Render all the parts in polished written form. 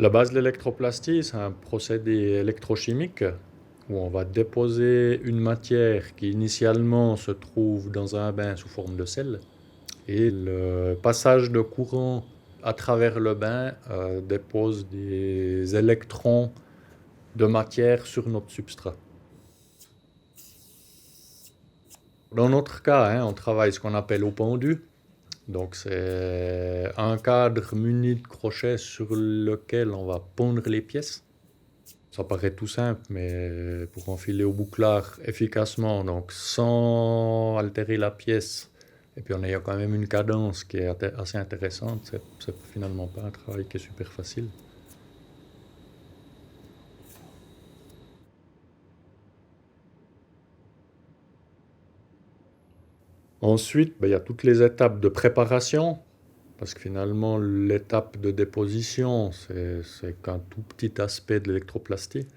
La base de l'électroplastie, c'est un procédé électrochimique où on va déposer une matière qui initialement se trouve dans un bain sous forme de sel. Et le passage de courant à travers le bain dépose des électrons de matière sur notre substrat. Dans notre cas, on travaille ce qu'on appelle au pendu. Donc c'est un cadre muni de crochets sur lequel on va pondre les pièces. Ça paraît tout simple, mais pour enfiler au bouclard efficacement, donc sans altérer la pièce, et puis en ayant quand même une cadence qui est assez intéressante, c'est finalement pas un travail qui est super facile. Ensuite, il y a toutes les étapes de préparation, parce que finalement, l'étape de déposition, c'est qu'un tout petit aspect de l'électroplastie.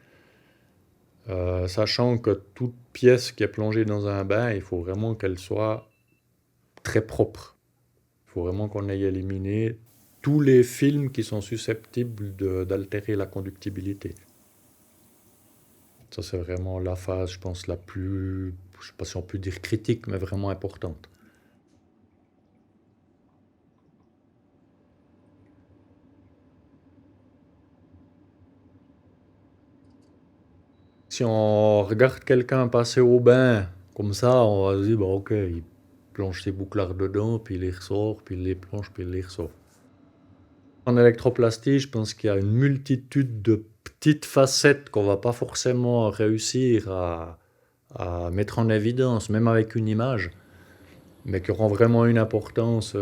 Sachant que toute pièce qui est plongée dans un bain, il faut vraiment qu'elle soit très propre. Il faut vraiment qu'on ait éliminé tous les films qui sont susceptibles d'altérer la conductibilité. Ça, c'est vraiment la phase, je pense, la plus, je ne sais pas si on peut dire critique, mais vraiment importante. Si on regarde quelqu'un passer au bain, comme ça, on va se dire, bah, ok, il plonge ses bouclards dedans, puis il les ressort, puis il les plonge, puis il les ressort. En électroplastie, je pense qu'il y a une multitude de petites facettes qu'on va pas forcément réussir à mettre en évidence, même avec une image, mais qui auront vraiment une importance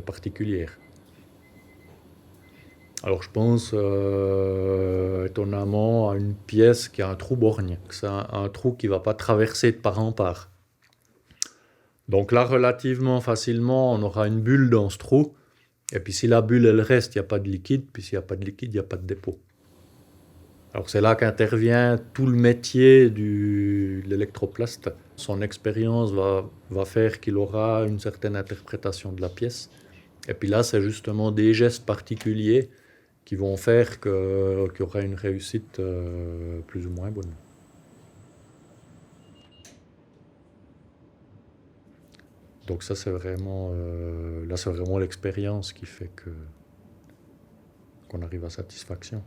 particulière. Alors je pense étonnamment à une pièce qui a un trou borgne, que c'est un trou qui ne va pas traverser de part en part. Donc là, relativement facilement, on aura une bulle dans ce trou. Et puis si la bulle, elle reste, il n'y a pas de liquide. Puis s'il n'y a pas de liquide, il n'y a pas de dépôt. Alors c'est là qu'intervient tout le métier de l'électroplaste. Son expérience va faire qu'il aura une certaine interprétation de la pièce. Et puis là, c'est justement des gestes particuliers qui vont faire qu'il y aura une réussite plus ou moins bonne. Donc ça, c'est vraiment, là, c'est vraiment l'expérience qui fait qu'on arrive à satisfaction.